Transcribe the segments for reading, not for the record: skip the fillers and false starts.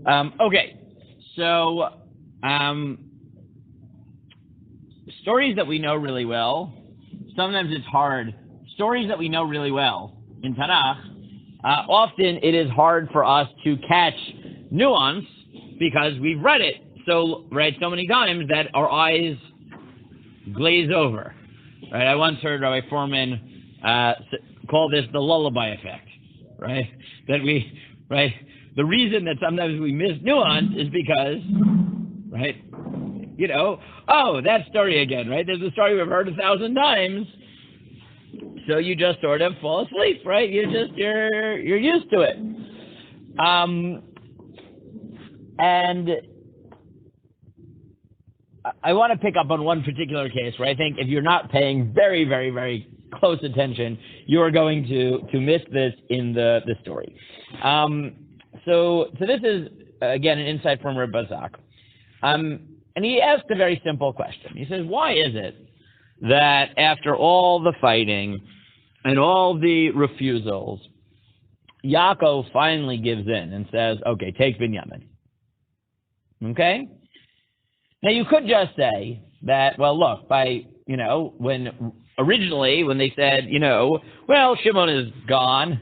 Okay, so stories that we know really well, sometimes it's hard. Stories that we know really well in Tanakh, often it is hard for us to catch nuance because we've read it so many times that our eyes glaze over. Right? I once heard Rabbi Foreman call this the lullaby effect. Right? That the reason that sometimes we miss nuance is because, right, oh, that story again, right? There's a story we've heard 1,000 times, so you just sort of fall asleep, right? You're used to it. And I want to pick up on one particular case where I think if you're not paying very, very, very close attention, you are going to miss this in the story. So this is, again, an insight from Reb Bazak. And he asked a very simple question. He says, why is it that after all the fighting and all the refusals, Yaakov finally gives in and says, okay, take Binyamin. Okay? Now, you could just say that, well, look, when they said, well, Shimon is gone,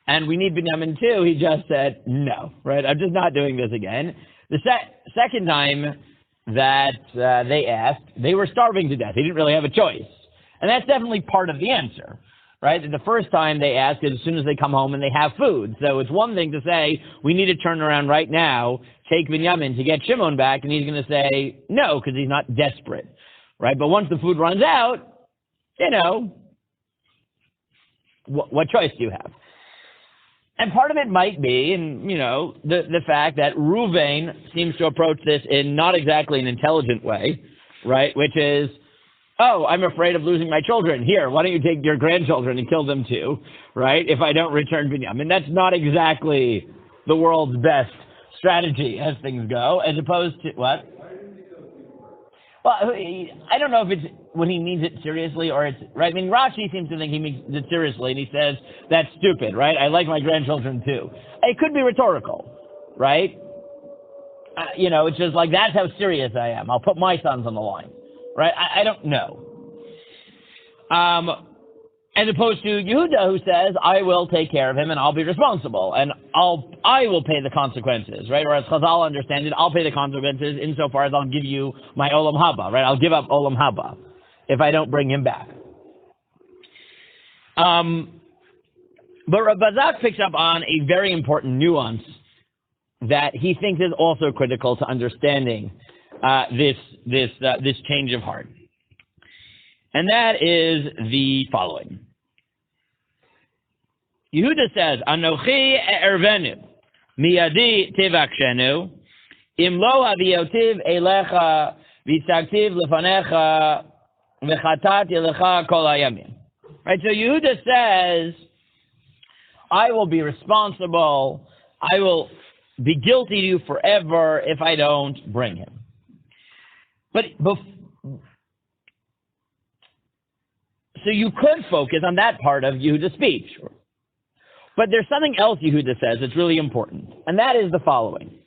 and we need Binyamin too, he just said, no, right? I'm just not doing this again. The second time that they asked, they were starving to death. He didn't really have a choice. And that's definitely part of the answer, right? The first time they ask is as soon as they come home and they have food. So it's one thing to say, we need to turn around right now, take Binyamin to get Shimon back, and he's going to say no because he's not desperate, right? But once the food runs out, what choice do you have? And part of it might be, the fact that Reuven seems to approach this in not exactly an intelligent way, right? Which is, oh, I'm afraid of losing my children. Here, why don't you take your grandchildren and kill them too, right? If I don't return Binyamin. That's not exactly the world's best strategy as things go, as opposed to, what? Well, I don't know if it's when he means it seriously or it's, right? I mean, Rashi seems to think he means it seriously, and he says, that's stupid, right? I like my grandchildren too. It could be rhetorical, right? It's just like, that's how serious I am. I'll put my sons on the line, right? I don't know. As opposed to Yehuda, who says, I will take care of him and I'll be responsible and I will pay the consequences, right? Or as Chazal understand it, I'll pay the consequences insofar as I'll give you my Olam Haba, right? I'll give up Olam Haba if I don't bring him back. But Reb Bazak picks up on a very important nuance that he thinks is also critical to understanding this change of heart. And that is the following. Yehuda says, Anochi ervenu, miyadi tivakshenu, im lo haviotiv elecha, v'tzaktiv lefanecha, v'chatat yelecha kol hayamim. Right, so Yehuda says, I will be responsible, I will be guilty to you forever if I don't bring him. But so you could focus on that part of Yehuda's speech. But there's something else Yehuda says that's really important, and that is the following.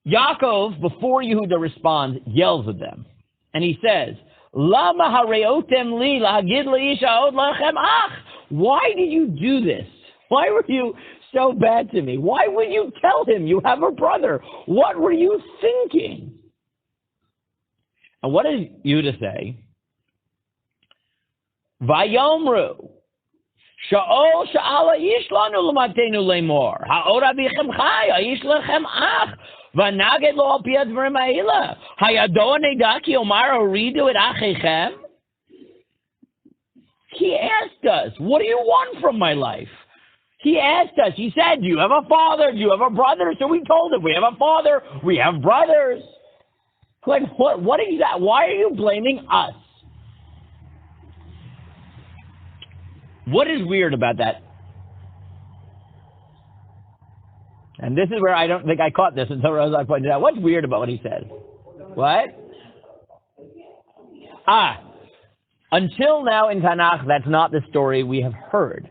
Yaakov, before Yehuda responds, yells at them, and he says, Lama hareotem li lahagid leisha od lachem ach. Why did you do this? Why were you so bad to me? Why would you tell him you have a brother? What were you thinking? And what does Yehuda say? Vayomru Sha'ol sha'ala ish lanu l'matenu lemor ha'or abichem chai ha'ish lechem ach v'naged lo al pi advarim ha'ila hayado neda ki omar oridu et achechem. He asked us, what do you want from my life? He asked us, he said, do you have a father? Do you have a brother? So we told him, we have a father, we have brothers. Like, what is that? Why are you blaming us? What is weird about that? And this is where I don't think I caught this until Rozak pointed out. What's weird about what he said? What? Until now in Tanakh, that's not the story we have heard.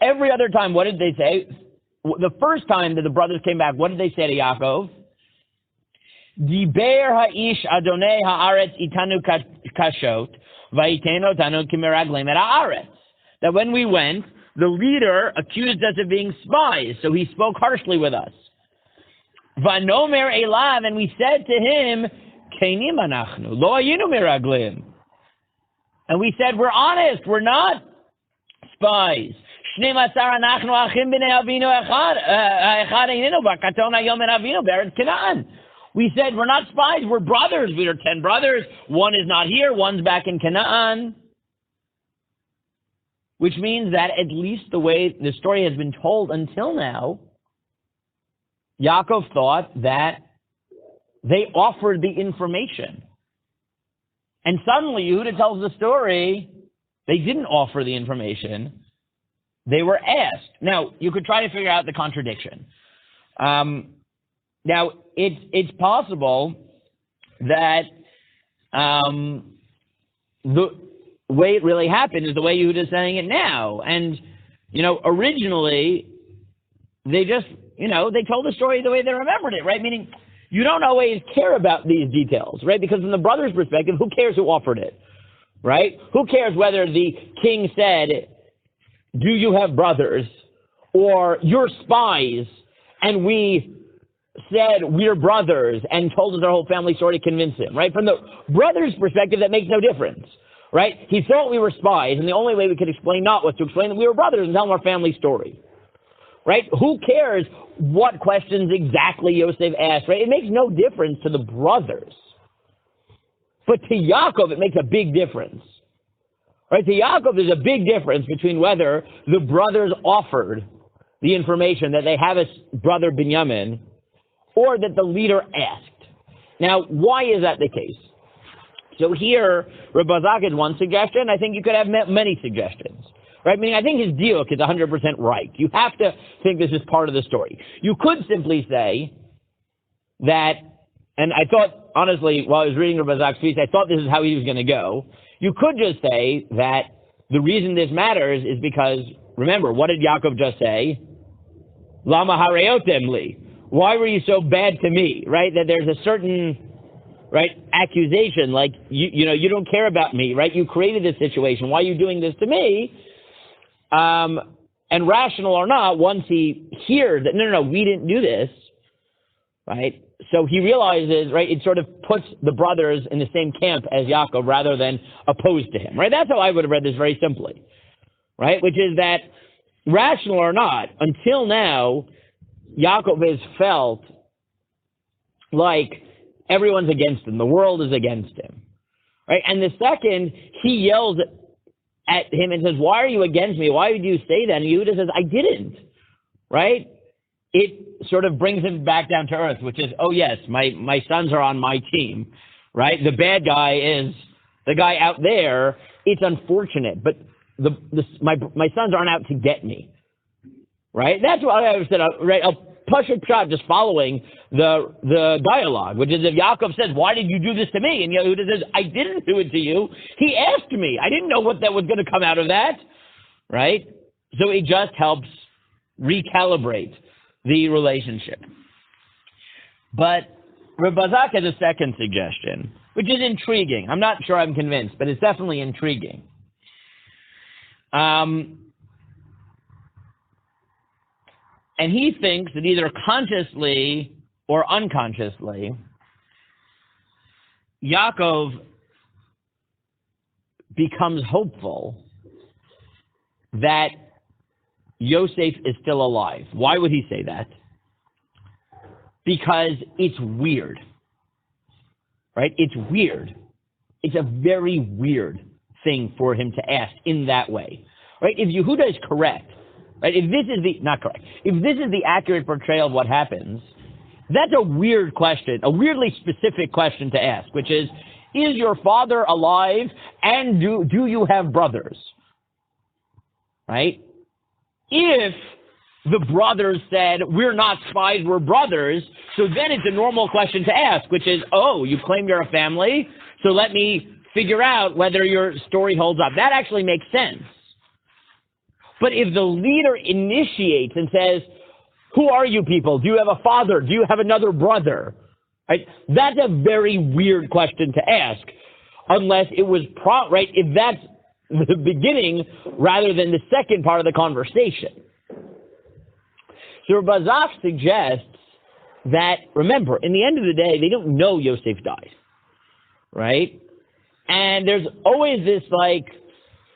every other time, what did they say? The first time that the brothers came back, what did they say to Yaakov? Diber ha'ish adonai ha'aretz itanu kashot, va'iteno tanu kimeraglim et ha'aretz. That when we went, the leader accused us of being spies, so he spoke harshly with us. Vanomer elav, and we said to him, Kenim anachnu, lo ayinu miraglim. And we said, we're honest, we're not spies. We said, we're not spies, we're brothers. We are 10 brothers. One is not here, one's back in Canaan. Which means that at least the way the story has been told until now, Yaakov thought that they offered the information. And suddenly, Yehuda tells the story, they didn't offer the information. They were asked. Now, you could try to figure out the contradiction. Now, it's possible that the way it really happened is the way Yehuda is saying it now. And, originally, they just, they told the story the way they remembered it, right? Meaning, you don't always care about these details, right? Because from the brother's perspective, who cares who offered it, right? Who cares whether the king said, do you have brothers? Or you're spies, and we said we're brothers, and told us our whole family story to convince him, right? From the brother's perspective, that makes no difference, right? He thought we were spies, and the only way we could explain not was to explain that we were brothers and tell him our family story, right? Who cares what questions exactly Yosef asked, right? It makes no difference to the brothers. But to Yaakov, it makes a big difference. Right? To Yaakov, there's a big difference between whether the brothers offered the information that they have a brother Binyamin, or that the leader asked. Now, why is that the case? So here, Rabbi Zak had one suggestion. I think you could have many suggestions. Right? Meaning, I think his diuk is 100% right. You have to think this is part of the story. You could simply say that, and I thought, honestly, while I was reading Rabbi Zak's piece, I thought this is how he was going to go. You could just say that the reason this matters is because, remember, what did Yaakov just say? Lama hareotem li. Why were you so bad to me? Right? That there's a certain, right, accusation, like, you don't care about me, right? You created this situation. Why are you doing this to me? And rational or not, once he hears that, no, we didn't do this, right? So he realizes, right, it sort of puts the brothers in the same camp as Yaakov rather than opposed to him, right? That's how I would have read this very simply, right? Which is that, rational or not, until now, Yaakov has felt like everyone's against him. The world is against him, right? And the second he yells at him and says, why are you against me? Why would you say that? And Yehuda says, I didn't, right? It sort of brings him back down to earth, which is, oh yes, my sons are on my team, right? The bad guy is the guy out there. It's unfortunate, but my sons aren't out to get me, right? That's what I said, right? I'll push a shot just following the dialogue, which is if Yaakov says, why did you do this to me? And Yehuda says, I didn't do it to you. He asked me. I didn't know what that was going to come out of that, right? So it just helps recalibrate the relationship. But Rabbi Zak has a second suggestion, which is intriguing. I'm not sure I'm convinced, but it's definitely intriguing. And he thinks that either consciously or unconsciously, Yaakov becomes hopeful that Yosef is still alive. Why would he say that? Because it's weird, right? It's weird. It's a very weird thing for him to ask in that way, right? If Yehuda is correct, right? If this is the accurate portrayal of what happens, that's a weird question, a weirdly specific question to ask, which is your father alive and do you have brothers? Right? If the brothers said, we're not spies, we're brothers, so then it's a normal question to ask, which is, oh, you claim you're a family, so let me figure out whether your story holds up. That actually makes sense. But if the leader initiates and says, who are you people? Do you have a father? Do you have another brother? Right? That's a very weird question to ask, unless it was right. If that's the beginning rather than the second part of the conversation. So Bazaf suggests that, remember, in the end of the day, they don't know Yosef died, right? And there's always this, like,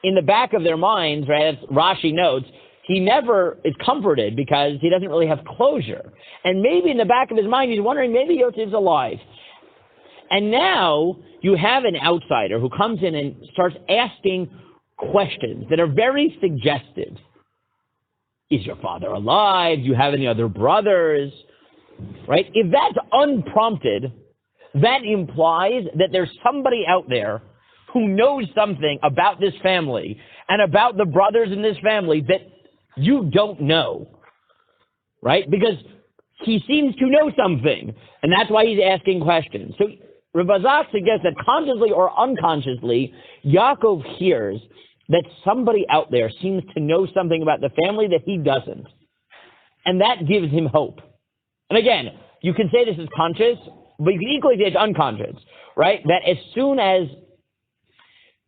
in the back of their minds, right, as Rashi notes, he never is comforted because he doesn't really have closure. And maybe in the back of his mind, he's wondering, maybe Yosef's alive. And now you have an outsider who comes in and starts asking questions that are very suggestive. Is your father alive? Do you have any other brothers? Right? If that's unprompted, that implies that there's somebody out there who knows something about this family and about the brothers in this family that you don't know. Right? Because he seems to know something, and that's why he's asking questions. So Rav Azak suggests that consciously or unconsciously, Yaakov hears that somebody out there seems to know something about the family that he doesn't. And that gives him hope. And again, you can say this is conscious, but you can equally say it's unconscious, right? That as soon as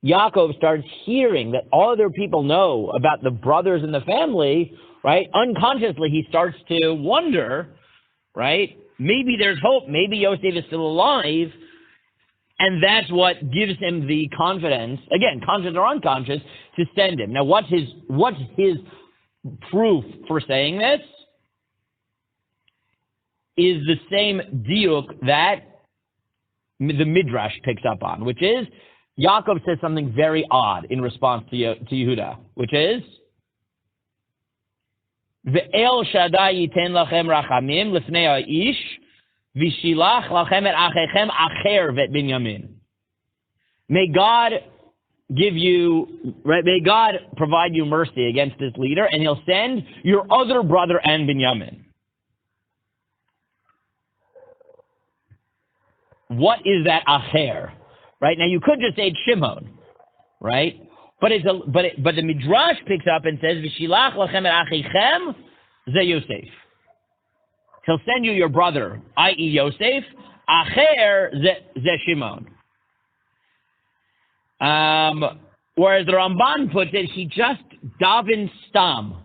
Yaakov starts hearing that all other people know about the brothers in the family, right, unconsciously he starts to wonder, right, maybe there's hope, maybe Yosef is still alive, and that's what gives him the confidence, again, conscious or unconscious, to send him. Now, what's his proof for saying this? Is the same diuk that the Midrash picks up on, which is Yaakov says something very odd in response to Yehuda, which is Ve'el Shaddai yiten lachem rachamim lefnei ha'ish v'shilach lachem et achechem acher vet binyamin. May God give you, right? May God provide you mercy against this leader, and He'll send your other brother and Binyamin. What is that acher? Right? Now you could just say it's Shimon, right? But the Midrash picks up and says v'shilach lachem et achechem ze Yosef. He'll send you your brother, i.e. Yosef. Acher ze Shimon. Whereas the Ramban puts it, he just daven stam.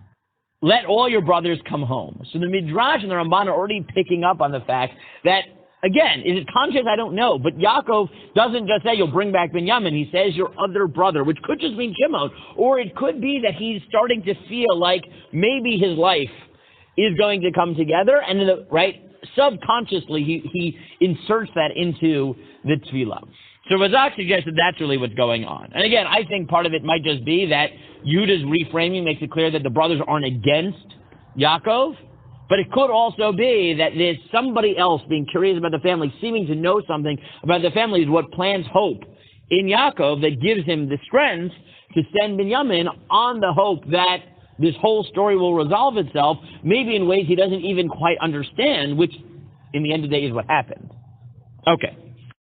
Let all your brothers come home. So the Midrash and the Ramban are already picking up on the fact that, again, is it conscious? I don't know. But Yaakov doesn't just say, you'll bring back Binyamin. He says your other brother, which could just mean Shimon. Or it could be that he's starting to feel like maybe his life is going to come together. And, subconsciously, he inserts that into the tefillah. So Razak suggests that that's really what's going on. And again, I think part of it might just be that Yehuda's reframing makes it clear that the brothers aren't against Yaakov. But it could also be that there's somebody else being curious about the family, seeming to know something about the family is what plants hope in Yaakov that gives him the strength to send Binyamin on the hope that this whole story will resolve itself, maybe in ways he doesn't even quite understand, which in the end of the day is what happened. Okay.